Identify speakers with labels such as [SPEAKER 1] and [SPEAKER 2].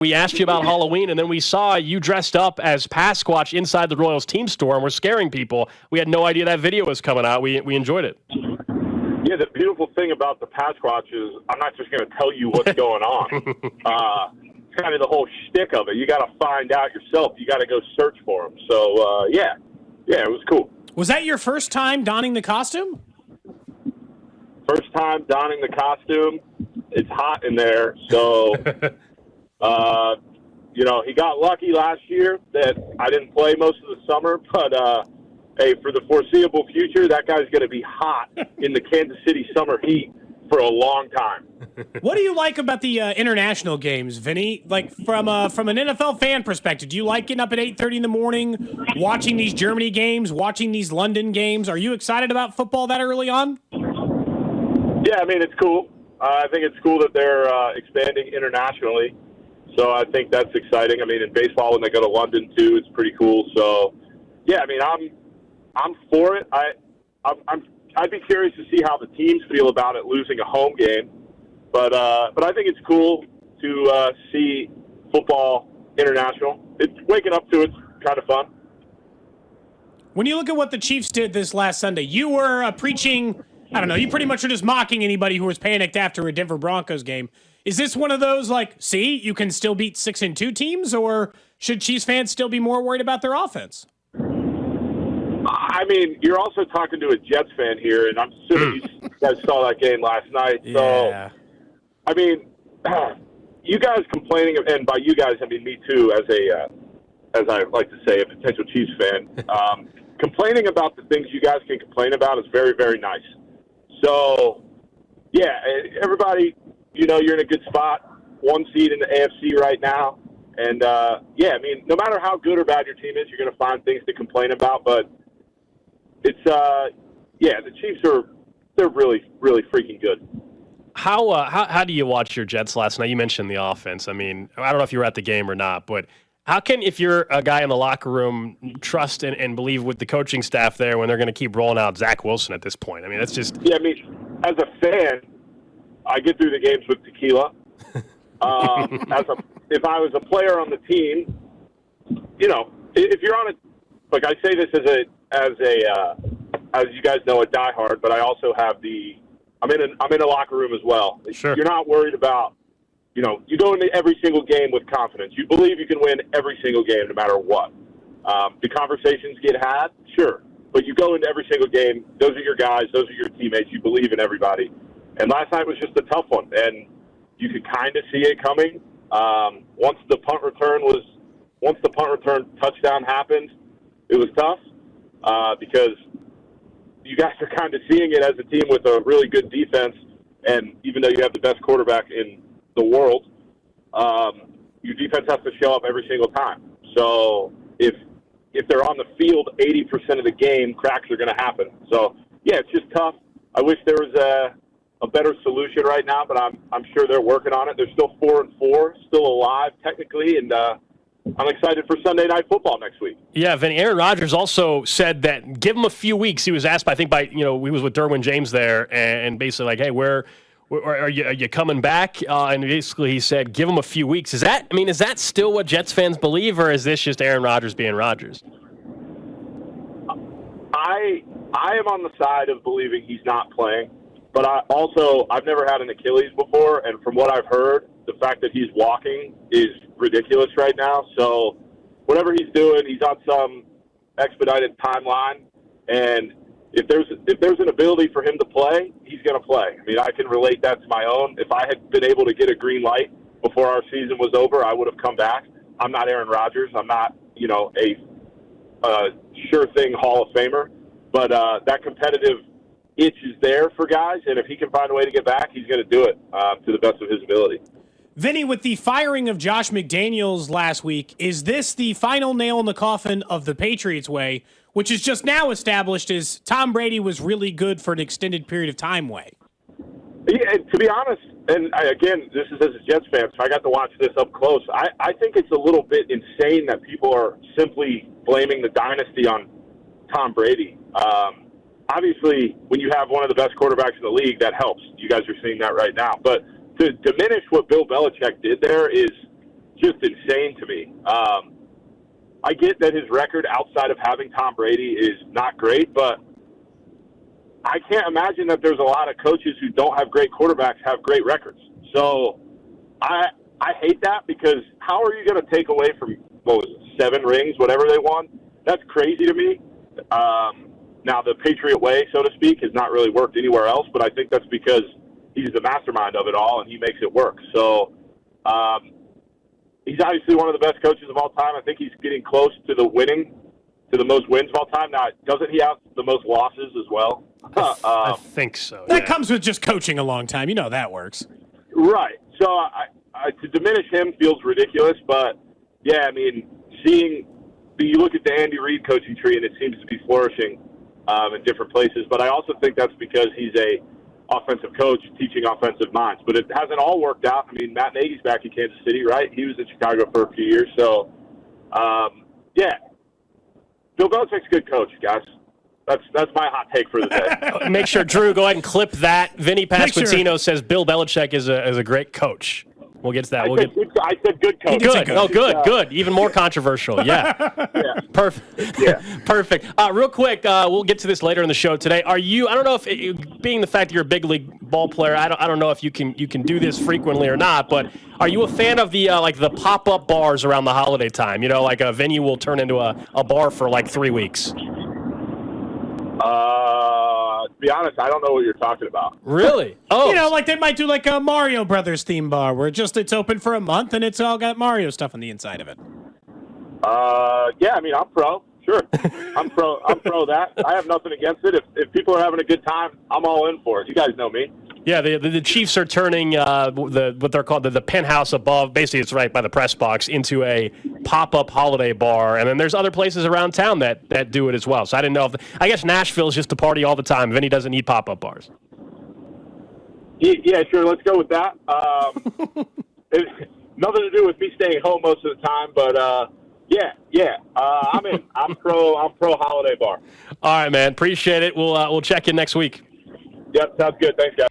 [SPEAKER 1] We asked you about Halloween, and then we saw you dressed up as Pasquatch inside the Royals team store, and we're scaring people. We had no idea that video was coming out. We enjoyed it.
[SPEAKER 2] Yeah, the beautiful thing about the Pasquatch is I'm not just going to tell you what's going on. It's kind of the whole shtick of it. You got to find out yourself. You got to go search for them. So, yeah, it was cool.
[SPEAKER 3] Was that your first time donning the costume?
[SPEAKER 2] First time donning the costume. It's hot in there, so... he got lucky last year that I didn't play most of the summer, but, hey, for the foreseeable future, that guy's going to be hot in the Kansas City summer heat for a long time.
[SPEAKER 3] What do you like about the international games, Vinny? Like, from an NFL fan perspective, do you like getting up at 8:30 in the morning, watching these Germany games, watching these London games? Are you excited about football that early on?
[SPEAKER 2] Yeah, I mean, it's cool. I think it's cool that they're expanding internationally. So I think that's exciting. I mean, in baseball, when they go to London too, it's pretty cool. So, yeah, I mean, I'm for it. I'd be curious to see how the teams feel about it losing a home game, but I think it's cool to see football international. It's waking up to it's kind of fun.
[SPEAKER 3] When you look at what the Chiefs did this last Sunday, you were preaching. I don't know. You pretty much were just mocking anybody who was panicked after a Denver Broncos game. Is this one of those, like, see, you can still beat 6-2 teams, or should Chiefs fans still be more worried about their offense?
[SPEAKER 2] I mean, you're also talking to a Jets fan here, and I'm assuming you guys saw that game last night. So,
[SPEAKER 3] yeah.
[SPEAKER 2] I mean, you guys complaining, and by you guys, I mean me too, as I like to say, a potential Chiefs fan, complaining about the things you guys can complain about is very, very nice. So, yeah, everybody... you're in a good spot, 1 seed in the AFC right now. And, I mean, no matter how good or bad your team is, you're going to find things to complain about. But it's, the Chiefs they're really, really freaking good.
[SPEAKER 1] How do you watch your Jets last night? You mentioned the offense. I mean, I don't know if you were at the game or not, but how can, if you're a guy in the locker room, trust and believe with the coaching staff there when they're going to keep rolling out Zach Wilson at this point? I mean, that's just...
[SPEAKER 2] Yeah, I mean, as a fan... I get through the games with tequila. If I was a player on the team, if you're on like I say this as you guys know, a diehard, but I also have I'm in a locker room as well.
[SPEAKER 1] Sure.
[SPEAKER 2] You're not worried about, you go into every single game with confidence. You believe you can win every single game no matter what. The conversations get had, sure, but you go into every single game. Those are your guys. Those are your teammates. You believe in everybody. And last night was just a tough one, and you could kind of see it coming. Once the punt return touchdown happened, it was tough because you guys are kind of seeing it as a team with a really good defense, and even though you have the best quarterback in the world, your defense has to show up every single time. So if they're on the field 80% of the game, cracks are going to happen. So yeah, it's just tough. I wish there was a better solution right now, but I'm sure they're working on it. They're still 4-4, still alive technically, and I'm excited for Sunday Night Football next week.
[SPEAKER 1] Yeah, Vinny. Aaron Rodgers also said that give him a few weeks. He was asked, I think, he was with Derwin James there, and basically like, hey, where are you coming back? And basically he said, give him a few weeks. Is that still what Jets fans believe, or is this just Aaron Rodgers being Rodgers?
[SPEAKER 2] I am on the side of believing he's not playing. But I've never had an Achilles before, and from what I've heard, the fact that he's walking is ridiculous right now. So whatever he's doing, he's on some expedited timeline, and if there's an ability for him to play, he's going to play. I mean, I can relate that to my own. If I had been able to get a green light before our season was over, I would have come back. I'm not Aaron Rodgers. I'm not, a sure thing Hall of Famer, but that competitive itch is there for guys, and if he can find a way to get back, he's going to do it to the best of his ability.
[SPEAKER 3] Vinny, with the firing of Josh McDaniels last week, is this the final nail in the coffin of the Patriots way, which is just now established as Tom Brady was really good for an extended period of time way?
[SPEAKER 2] Yeah, to be honest, and again, this is as a Jets fan, so I got to watch this up close. I think it's a little bit insane that people are simply blaming the dynasty on Tom Brady. Obviously, when you have one of the best quarterbacks in the league, that helps. You guys are seeing that right now. But to diminish what Bill Belichick did there is just insane to me. I get that his record outside of having Tom Brady is not great, but I can't imagine that there's a lot of coaches who don't have great quarterbacks have great records. So I hate that, because how are you going to take away from, 7 rings, whatever they won? That's crazy to me. Now, the Patriot way, so to speak, has not really worked anywhere else, but I think that's because he's the mastermind of it all, and he makes it work. So he's obviously one of the best coaches of all time. I think he's getting close to the most wins of all time. Now, doesn't he have the most losses as well?
[SPEAKER 1] I think so.
[SPEAKER 3] That comes with just coaching a long time. You know that works.
[SPEAKER 2] Right. So to diminish him feels ridiculous, but, yeah, I mean, you look at the Andy Reid coaching tree, and it seems to be flourishing in different places. But I also think that's because he's a offensive coach teaching offensive minds. But it hasn't all worked out. I mean, Matt Nagy's back in Kansas City, right? He was in Chicago for a few years. So, yeah, Bill Belichick's a good coach, guys. That's my hot take for the day.
[SPEAKER 1] Make sure, Drew, go ahead and clip that. Vinnie Pasquantino says Bill Belichick is a great coach. We'll get to that.
[SPEAKER 2] I said good coach.
[SPEAKER 1] Good. Oh, good. Even more controversial. Yeah.
[SPEAKER 2] Yeah.
[SPEAKER 1] Perfect.
[SPEAKER 2] Yeah.
[SPEAKER 1] Perfect. Real quick, we'll get to this later in the show today. I don't know if, being the fact that you're a big league ball player, I don't know if you can do this frequently or not, but are you a fan of the the pop-up bars around the holiday time? Like a venue will turn into a bar for like 3 weeks.
[SPEAKER 2] To be honest, I don't know what you're talking about.
[SPEAKER 1] Really? Oh.
[SPEAKER 3] Like they might do like a Mario Brothers theme bar where it's open for a month and it's all got Mario stuff on the inside of it.
[SPEAKER 2] Yeah, I mean, I'm pro. Sure. I'm pro that. I have nothing against it. If people are having a good time, I'm all in for it. You guys know me.
[SPEAKER 1] Yeah, the Chiefs are turning what they're called the penthouse above, basically it's right by the press box, into a pop-up holiday bar. And then there's other places around town that do it as well. So I didn't know I guess Nashville's just a party all the time. Vinny doesn't need pop-up bars.
[SPEAKER 2] Yeah, sure. Let's go with that. It's nothing to do with me staying home most of the time, but yeah. I'm in. I'm pro holiday bar.
[SPEAKER 1] All right, man. Appreciate it. We'll check in next week.
[SPEAKER 2] Yep, sounds good. Thanks, guys.